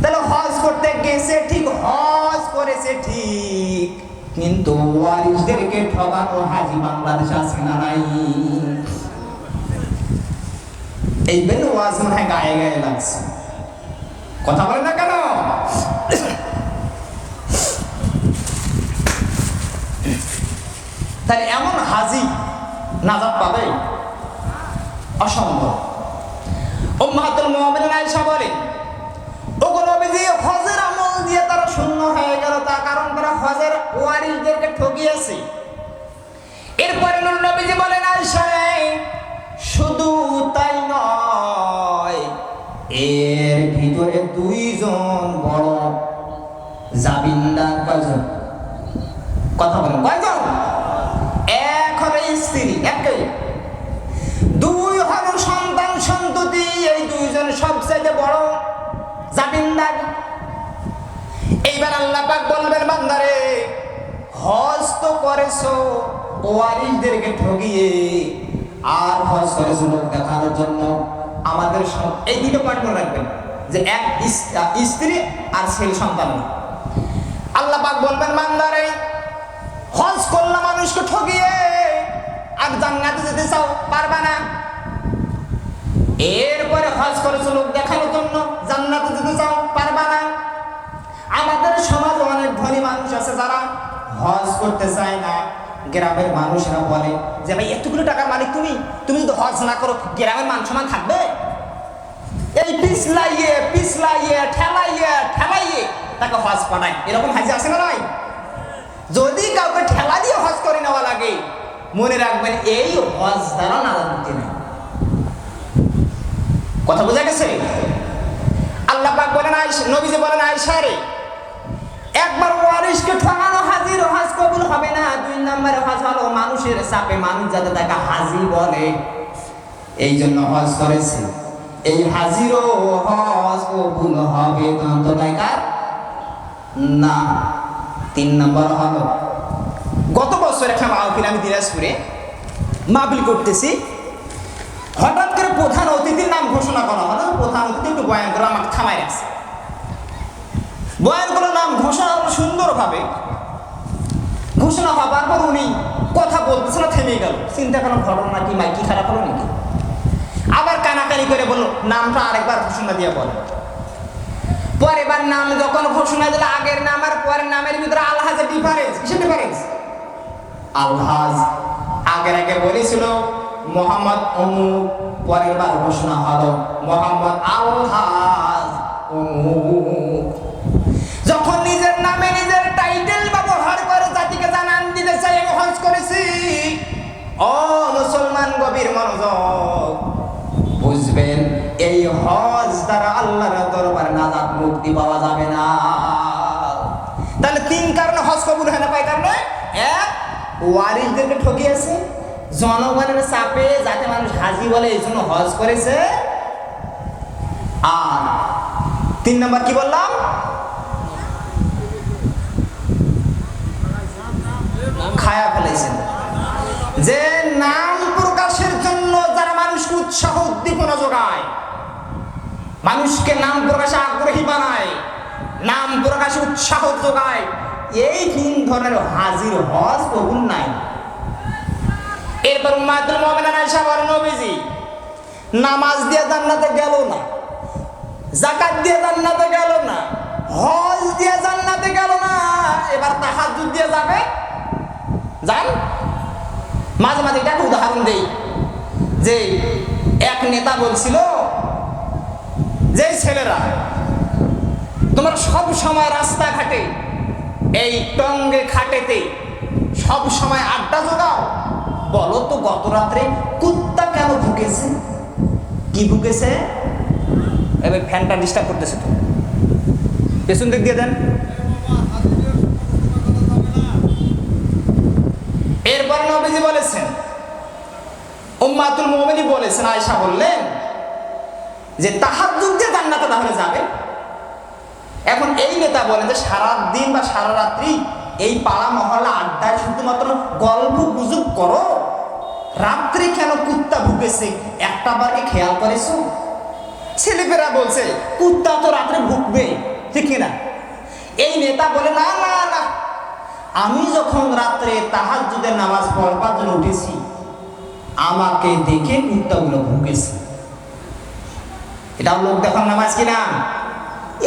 তাহলে হজ করতে গেছে ঠিক, হজ করেছে ঠিক, কিন্তু ওয়ারিসদেরকে ঠকানো হাজি বাংলাদেশ আছে না নাই? এই বেলে ওয়াজ মনে হয় গায়ে গায়ে লাগছে। কথা বলে না কেন? তাহলে এমন হাজি নাজাত পাবে? অসম্ভব। উম্মাহাতুল মুমিনিন আয়েশা বলেন, ওগো নবীজি, হজের আমল দিয়ে তারা শূন্য হয়ে গেল, তার কারণ তারা হজের ওয়ারিসদেরকে ঠকিয়েছে। এরপরে নবীজি বলেন, আয়েশা শুধু তাই নয়, এর ভিতরে 2 জন বড় জামিনদার। কয়জন? কথা বলেন, কয়জন? 1 হলো স্ত্রী, একই, 2 হলো সন্তান সন্ততি, এই 2 জন সবচেয়ে বড় জামিনদার। এইবার আল্লাহ পাক বলবেন, বান্দারে হজ তো করেছো ওয়ারিসদেরকে ঠকিয়ে, আর হজ করেছো লোক দেখানোর জন্য। আমাদের এই 2টো পয়েন্ট মনে রাখবেন, যে 1 স্ত্রী আর ছেলে সন্তান। আল্লাহ পাক বলবেন, বান্দারে হজ করলা মানুষকে ঠকিয়ে, আর জান্নাতে যেতে চাও, পারবা না। এরপরে হজ করেছো লোক দেখানোর জন্য, জান্নাতে যেতে চাও, পারবা না। আমাদের সমাজ অনেক ধনী যারা হজ করতে চায় না, গ্রামের মানুষরা বলে যে ভাই এতগুলো টাকার মালিক তুমি, তুমি যদি হজ না করো গ্রামের মান সম্মান থাকবে? এই পিছলাইয়ে পিছলাইয়ে ঠেলাইয়ে ঠেলাইয়ে তাকে হজ পাঠায়, এরকম হাজি আছে না নয়? যদি কাউকে ঠেলা দিয়ে হজ করে নেওয়া লাগে, মনে রাখবেন এই হজ দ্বারা নাজাত মুক্তি নেই। কথা বোঝা গেছে? আল্লাহ পাক বলেন, নবীজি বলেন আয়েশা রে, একবার ওয়ারিশকে ঠকানো হাজির হজ কবুল হবে না। 2 নম্বরে হজ হলো মানুষের চাপে মানুষ যাতে তাকে হাজি বলে, এই জন্য হজ করেছে। এই হাজিরও হজ কবুল হবে তো তাইকার না। 3 নম্বর হলো, গত বছর একটা মাহফিল আমি দিনাজপুরে মাহফিল করতেছি, হঠাৎ করে প্রধান অতিথির নাম ঘোষণা করা হলো। প্রধান অতিথি একটু বয়ান করে আমাকে থামায় রাখছে। বয়ানগুলোর নাম ঘোষণা হলো সুন্দরভাবে। ঘোষণা হবার পর উনি কথা বলতেছে না, থেমে গেল। চিন্তা করলাম ঘটনা কি, মাইকি খারাপ হলো নাকি? আবার কানাকানি করে বললো নামটা আরেকবার ঘোষণা দিয়ে বলো। পরের বার নাম যখন ঘোষণা দিল, আগের নাম আর পরের নামের ভিতরে আলহাজের ডিফারেন্স। কিসের ডিফারেন্স? আলহাজ আগের আগে বলেছিল মোহাম্মদ অমুক, পরের বার ঘোষণা হলো মোহাম্মদ আলহাজ অমুক। যখন নিজের নামে নিজের টাইটেল ব্যবহার করে জাতিকে জানান দিতে চাই আমি হজ করেছি, ও মুসলমান গভীর মনোযোগ বুঝবেন, এই হজ দ্বারা আল্লাহর দরবারে নাজাত মুক্তি পাওয়া যাবে না। তাহলে 3 কারণে হজ কবুল হয় না। কয় কারণে? 1, ওয়ারিশদেরকে ঠকিয়েছে, জনগণের চাপে যাতে মানুষ হাজি বলে এই জন্য হজ করেছে। আর 3 নম্বর কি বললাম? খায়া ফেলেছেন। যে নাম প্রকাশের জন্য যারা মানুষকে উৎসাহ উদ্দীপনা যোগায়, মানুষকে নাম প্রকাশে আগ্রহী বানায়, নাম প্রকাশে উৎসাহ যোগায়, এই 3 ধরনের হাজির হজ কবুল নাই। এরপর উম্মাতুল মুমিনিন আয়েশা বলেন, নবীজি নামাজ দিয়ে জান্নাতে গেল না, যাকাত দিয়ে জান্নাতে গেল না, হজ দিয়ে জান্নাতে গেল না, এবার তাহাজ্জুদ দিয়ে যাবে। জান মাঝে মাঝে এটা একটা উদাহরণ দেই, যে এক নেতা বলছিল যে ছেলেরা তোমরা সব সময় রাস্তাঘাটে এই টঙ্গে খাটেতে সব সময় আড্ডা জোগাও, বলো তো গত রাত্রে কুত্তা কেন ভুকেছে? কি ভুকেছে? এবার ফ্যানটা ডিস্টার্ব করতেছে, তো পেছন দিক দিয়ে দেন। এরপর নবীজি বলেছেন, উম্মাতুল মুমিনিন বলেছেন, আয়েশা বললেন যে তাহাজ্জুদ দিয়ে জান্নাতে তাহলে যাবে। এখন এই নেতা বলেন যে সারা দিন বা সারা রাত্রি এই পাড়া মহল্লা আড্ডায় শুধুমাত্র গল্প গুজব করো, রাত্রে কেন কুত্তা ভুকেছে একটা বারকে খেয়াল করেছো? ছেলেপেরা বলছে কুত্তা তো রাত্রে ভুকবে, ঠিক না? এই নেতা বলে না না না, আমি যখন রাত্রে তাহাজ্জুদের নামাজ পড়বার জন্য উঠেছি, আমাকে দেখে কুত্তাগুলো ভুকেছে। এটা লোক দেখার নামাজ কিনা?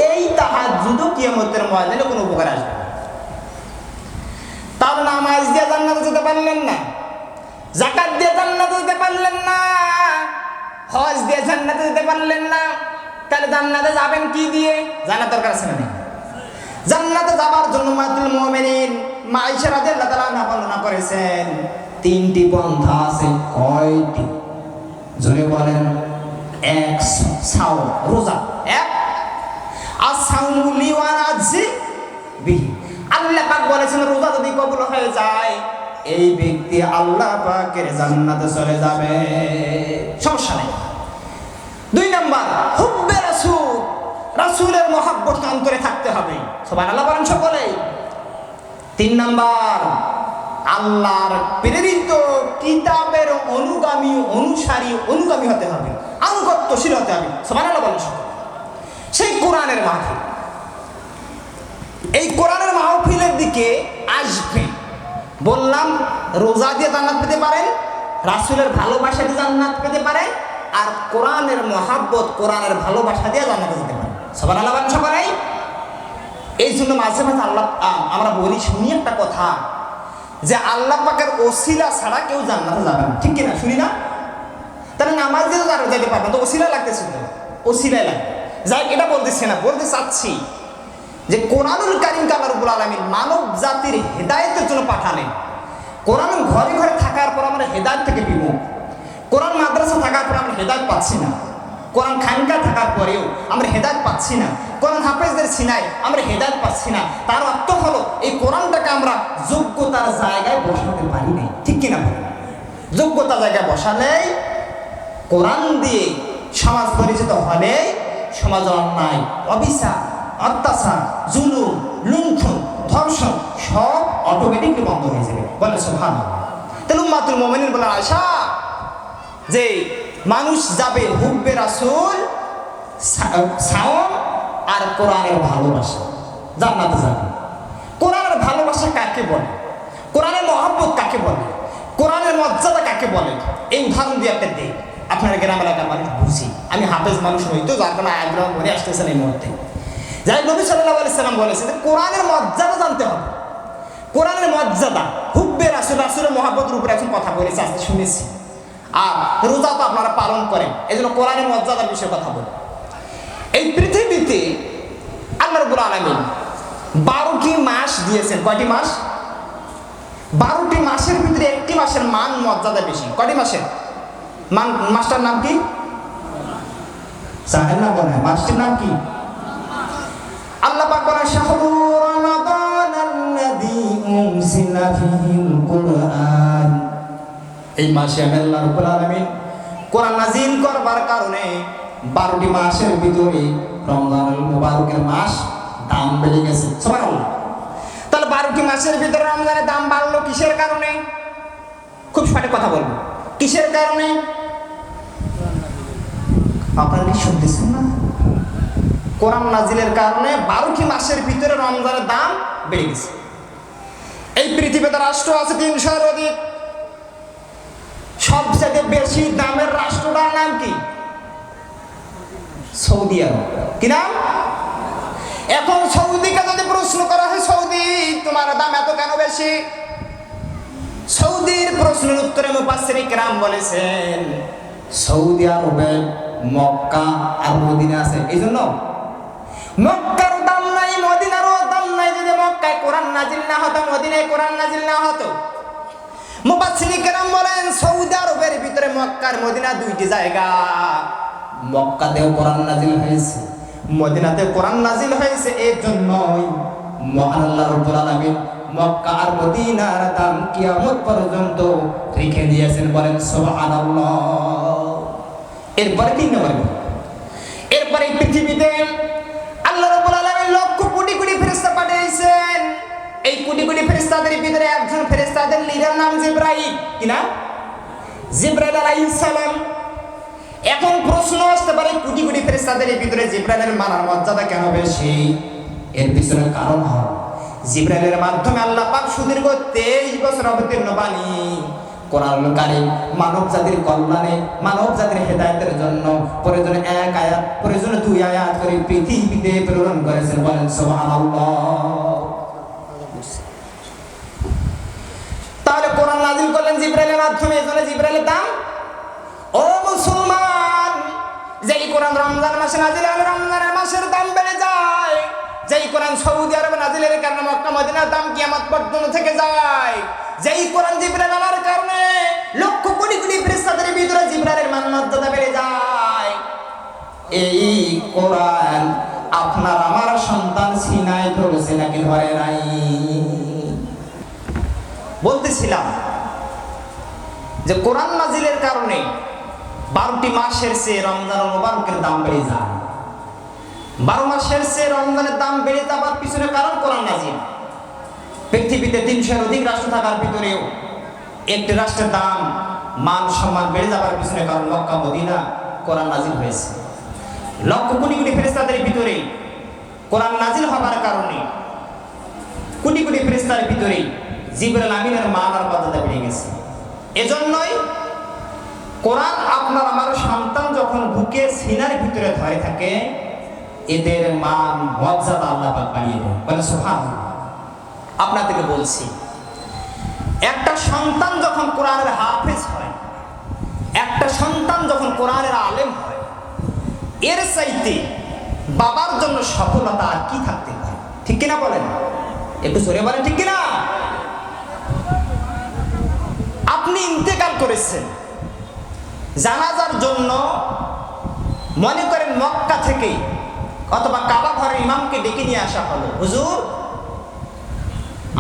এই তাহাজ্জুদও কিয়ামতের ময়দানে কোনো উপকার আসবে না। তার নামাজ দিয়ে জান্নাতে যেতে পারলেন না, যাকাত দিয়ে জান্নাতে যেতে পারলেন না, হজ দিয়ে জান্নাতে যেতে পারলেন না, তাহলে জান্নাতে যাবেন কি দিয়ে? জানার দরকার আছে না? জান্নাতে যাবার জন্য উম্মাতুল মুমিনিন মা আয়েশা রাদিয়াল্লাহু তাআলা আনহা বর্ণনা করেছেন 3টি পন্থা আছে। কয়টি? জোরে বলেন। 1 সাওম, রোজা। 1 আস-সাওমু লি ওয়া আনা বিহি। আল্লাহ পাক বলেছেন রোজা যদি কবুল হয়ে যায়, এই ব্যক্তি আল্লাহ পাকের জান্নাতে চলে যাবে, সমস্যা নেই। 2 নাম্বার হুব্বে রাসূল, রাসূলের মহব্বত অন্তরে থাকতে হবে, সুবহানাল্লাহ বলেন সকলে। 3 নাম্বার আল্লাহর প্রেরিত কিতাবের অনুগামী অনুগামী হতে হবে, আনুগত্যশীল হতে হবে, সুবহানাল্লাহ বলেন সকলে। সেই কোরআনের মাহফিল, এই কোরআনের মাহফিলের দিকে আসবে। বললাম রোজা দিয়ে জান্নাত পেতে পারেন, রাসূলের ভালোবাসা দিয়ে জান্নাত পেতে পারেন, আর কোরআনের মহাব্বত কোরআনের ভালোবাসা দিয়ে জান্নাতে যেতে পারেন, সুবহানাল্লাহ বলেন সকলে। এই জন্য মাঝে মাঝে আমরা বলি শুনি একটা কথা, যে আল্লাহ পাকের ওসিলা ছাড়া কেউ জান্নাতে যাবে না, ঠিক কিনা? শুনি না? তাহলে নামাজ দিয়ে তো আরো যেতে পারবেন, তো ওসিলা লাগতেছে, তো ওসিলাই লাগবে। যাই এটা বলতেছি না, বলতে চাচ্ছি যে কোরআনুল কারীমকে আল্লাহ রাব্বুল আলামিন মানব জাতির হেদায়েতের জন্য পাঠালেন। কোরআন ঘরে ঘরে থাকার পর আমরা হেদায়েত থেকে বিমুখ, কোরআন মাদ্রাসা থাকার পর আমরা হেদায়েত পাচ্ছি না, কোরআন খানকা থাকার পরেও আমরা হেদায়েত পাচ্ছি না, কোরআন হাফেজদের সিনায় আমরা হেদায়েত পাচ্ছি না। তার অর্থ হলো এই কোরআনটাকে আমরা যোগ্যতার জায়গায় বসাতে পারি নাই, ঠিক কিনা? যোগ্যতার জায়গায় বসালেই, কোরআন দিয়ে সমাজ পরিচিত হলে সমাজ অন্যায়, অবিচার, অত্যাচার, জুলুম, লুণ্ঠন, ধর্ষণ সব অটোমেটিকলি বন্ধ হয়ে যাবে। বলে সুবহানাল্লাহ। তাহলে উম্মাতুল মুমিনিন বলে আশা যে মানুষ যাবে হুব্বে রাসূল, সাওম আর কোরআনের ভালোবাসা, জান্নাতে যাবে। কোরআনের ভালোবাসা কাকে বলে? কোরআনের মহব্বত কাকে বলে? কোরআনের মর্যাদা কাকে বলে? এই উদাহরণ দিয়ে একটা দিই, আপনার গ্রাম এলাকার মানুষ বুঝি। আমি হাফেজ মানুষ নই তো, যার কারণে আয়াতগুলো মনে আসতেছেন এই মুহূর্তে। যাই নবী সাল্লাল্লাহু আলাইহি সাল্লাম বলেছে যে কোরআনের মর্যাদা জানতে হবে। কোরআনের মর্যাদা, হুব্বে রাসূল, রাসূলের মহব্বতের উপরে একজন কথা বলেছে, আজকে শুনেছি। আর রোজা তো আপনারা পালন করেন, এই জন্য কোরআনের মর্যাদার বিষয়ে কথা বলি। এই পৃথিবীতে আল্লাহ রাব্বুল আলামিন 12টি মাস দিয়েছেন। কয়টি মাস? 12টি মাসের ভিতরে একটি মাসের মান মর্যাদা বেশি। কয়টি মাসের মান? মাসটার নাম কি জানেন না? বলে মাসটির নাম কি? আল্লাহ পাক বলেন শাহরু রমাদানাল্লাযী উনজিলা ফীহিল কুরআন। এই মাসে আল্লাহ রাব্বুল আলামিন কোরআন নাযিল করবার কারণে 12টি মাসের ভিতরে রমজানুল মুবারকের মাস দাম বেড়ে গেছে। সুবহানাল্লাহ। তাহলে 12টি মাসের ভিতরে রমজানের দাম বাড়লো কিসের কারণে? খুব সঠিক কথা বলবো, কিসের কারণে? আপনারা কি শুনতেছেন না? কোরআন নাজিলের কারণে 12টি মাসের ভিতরে রমজানের দাম বেড়ে গেছে। এই পৃথিবীতে রাষ্ট্র আছে 300-এর অধিক, সবচেয়ে বেশি দামের রাষ্ট্রটার নাম কি? সৌদি আরব। কি নাম? এখন সৌদিকে যদি প্রশ্ন করা হয়, সৌদি তোমার দাম এত কেন বেশি? সৌদির প্রশ্নের উত্তরে মুফাসসির কিরাম বলেছেন সৌদি আরবে মক্কা আর মদিনা আছে, এই জন্য মক্কার দাম নাই, মদিনারও দাম নাই। যদি মক্কায় কোরআন নাজিল না হতো, মদিনায় কোরআন নাজিল না হতো। মুফাসসির কিরাম বলেন সৌদি আরবের ভিতরে মক্কার মদিনা দুইটি জায়গা। মক্কাতেও কোরআন নাজিল হয়েছে, মদিনাতেও কোরআন নাজিল হয়েছে। এর জন্যই মহান আল্লাহ রাব্বুল আলামিন মক্কা আর মদিনার দাম কিয়ামত পর্যন্ত রেখে দিয়েছেন। বলেন সুবহানাল্লাহ। এরপরে 3 নম্বর, এরপরে পৃথিবীতে আল্লাহ রাব্বুল আলামিন লক্ষ কোটি কোটি ফেরেশতা পাঠিয়েছেন। এই কোটি কোটি ফেরেশতাদের ভিতরে একজন ফেরেশতাদের লিডার নাম জিবরাইল। কি নাম? জিবরাইল আলাইহিস সালাম। এখন প্রশ্ন আসতে পারে কোটি কোটি ফেরেশতাদের ভিতরে জিবরাইলের মানার মর্যাদা কেন বেশি? এর পিছনে কারণ হয় জিবরাইলের মাধ্যমে আল্লাহ পাক সুদীর্ঘ 23 বছর অবতীর্ণ বাণী কোরআনুল কারীম মানব জাতির কল্যাণে, মানব জাতির হেদায়েতের জন্য প্রয়োজনে 1 আয়াত, প্রয়োজনে 2 আয়াত করে পৃথিবীতে প্রেরণ করেছেন। বলেন সুবহানাল্লাহ। তাহলে কোরআন নাযিল করলেন জিবরাইলের মাধ্যমে, এজন্য জিবরাইলের দাম। ও মুসলমান, যেই কোরআন রমজান মাসে নাযিল হলে রমজানের মাসের দাম বেড়ে যায়। যেই কোরআন সৌদি আরবে নাযিলের কারণে মক্কা মদিনার দাম কিয়ামত পর্যন্ত থেকে যায়। যেই কোরআন জিবরাইল আনার কারণে লক্ষ কোটি কোটি ফেরেশতাদের ভিতরে জিবরাইলের মান মর্যাদা বেড়ে যায়। এই কোরআন আপনার আমার সন্তান সিনায় ধরেছে নাকি ধরে নাই? বলতেছিলাম যে কোরআন নাযিলের কারণে 12টি মাসের চেয়ে রমজানুল মুবারকের দাম বেড়ে যায়। 12 মাসের চেয়ে রমজানের দাম বেড়ে যাবার পিছনে কারণ কোরআন নাযিল। পৃথিবীতে 300-এর অধিক রাষ্ট্র থাকার ভিতরেও একটি রাষ্ট্রের দাম মান সম্মান বেড়ে যাবার পিছনে কারণ মক্কা মদিনা কোরআন নাযিল হয়েছে। লক্ষ কোটি কোটি ফেরেশতাদের ভিতরে কোরআন নাযিল হবার কারণে কোটি কোটি ফেরেশতার ভিতরে জিবরাইল আমিনের মান আর মর্যাদা বেড়ে গেছে। এজন্যই কোরআন আপনার আমার সন্তান যখন বুকে সিনার ভিতরে ধরে থাকে, এদের মান মর্যাদা আল্লাহ পাক বাড়িয়ে দেন। বলে সুবহানাল্লাহ। আপনাদেরকে বলছি, একটা সন্তান যখন কোরআনের হাফেজ হয়, একটা সন্তান যখন কোরআনের আলেম হয়, এর চাইতে বাবার জন্য সফলতা আর কি থাকতে পারে? ঠিক কিনা বলেন? একটু জোরে বলেন, ঠিক কিনা? আপনি ইন্তেকাল করেছেন, জানাজার জন্য মনে করেন মক্কা থেকে অথবা কাবা ঘরের ইমামকে ডেকে নিয়ে আসা হলো, হুজুর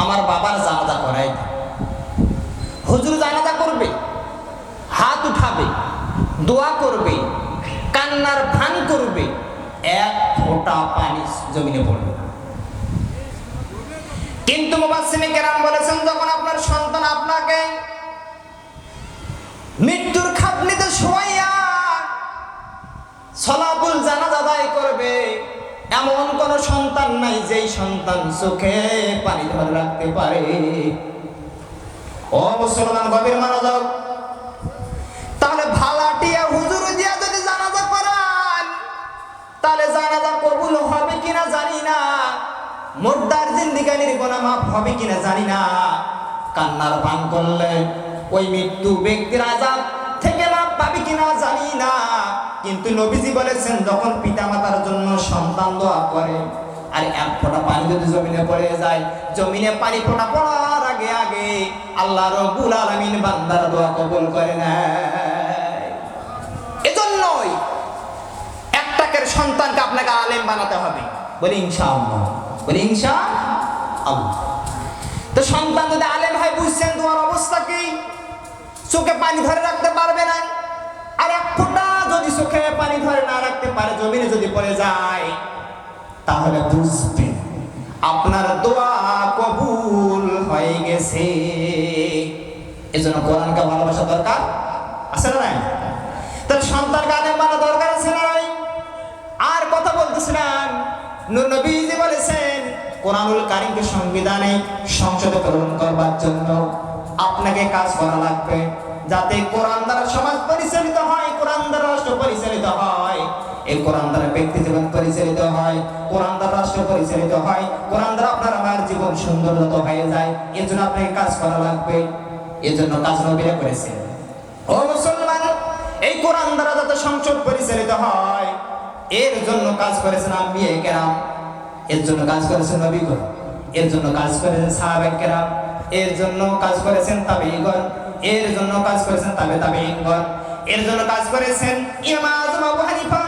আমার বাবার জানাজা করাই দাও। হুজুর জানাজা করবে, হাত উঠাবে, দোয়া করবে, কান্নার ভান করবে, এক ফোঁটা পানি জমিনে পড়বে না। কিন্তু মুফাসসিরিনে কেরাম বলেছেন, যখন আপনার সন্তান আপনাকে মৃত্যুর খাটনিতে শোয়াইয়া সালাতুল জানাজা আদায় করবে, এমন কোন সন্তান নাই যেই সন্তান চোখে পানি ধরে রাখতে পারে। ও মুসলমান, গভীর মনোযোগ। তাহলে ভালাটিয়া হুজুর দিয়া যদি জানাজা করান, তাহলে জানাজা কবুল হবে কিনা জানি না, মুর্দার জিন্দেগানির গুনাহ মাফ হবে কিনা জানি না, কান্নার পান করলে ওই মৃত্যু ব্যক্তির আযাব থেকে মাফ পাবে কিনা জানি না। কিন্তু নবীজি বলেছেন, যখন পিতামাতার জন্য সন্তান দোয়া করে আর এক ফোঁটা পানি যদি জমিনে পড়ে যায়, জমিনে পানি ফোঁটা পড়ার আগে আগে আল্লাহ রাব্বুল আলামিন বান্দার দোয়া কবুল করে নেয়। এজন্যই একটাকের সন্তানকে আপনাকে আলেম বানাতে হবে। বলি ইনশাআল্লাহ, বলি ইনশাআল্লাহ। তো সন্তান যদি আলেম হয়, বুঝছেন তোমার অবস্থা কি? চোখে পানি ধরে রাখতে পারবে না, আর এক ফোঁটা যদি চোখে পানি ধরে না রাখতে পারে, জমিনে যদি পড়ে যায়, তাহলে বুঝবেন আপনার দোয়া কবুল হয়ে গেছে। এজন্য কোরআনকে ভালোবাসা দরকার আছে না নাই? তাহলে সন্তানকে আলেম বানানো দরকার আছে না নাই? আর কথা বলতেছিলাম, নূর নবীজি বলেছেন, কোরআনুল কারীমকে সংবিধানে সংসদে প্রেরণ করবার জন্য আপনাকে কাজ করা লাগবে, যাতে কোরআন দ্বারা সমাজ পরিচালিত হয়, কোরআন দ্বারা রাষ্ট্র পরিচালিত হয়, এই কোরআন দ্বারা ব্যক্তি জীবন পরিচালিত হয়, কোরআন দ্বারা রাষ্ট্র পরিচালিত হয়, কোরআন দ্বারা আপনার আমার জীবন সুন্দরত হয়ে যায়। এর জন্য আপনাকে কাজ করা লাগবে। এর জন্য কাজ নবীরা করেছেন। ও মুসলমান, এই কোরআন দ্বারা যাতে সংসদ পরিচালিত হয়, এর জন্য কাজ করেছেন আম্বিয়ায়ে কেরাম, এর জন্য কাজ করেছেন নবীগণ, এর জন্য কাজ করেছেন সাহাবায়ে কেরাম, এর জন্য কাজ করেছেন তাবেঈগণ, এর জন্য কাজ করেছেন তাবেঈগণ, এর জন্য কাজ করেছেন ইমাম আযম আবু হানিফা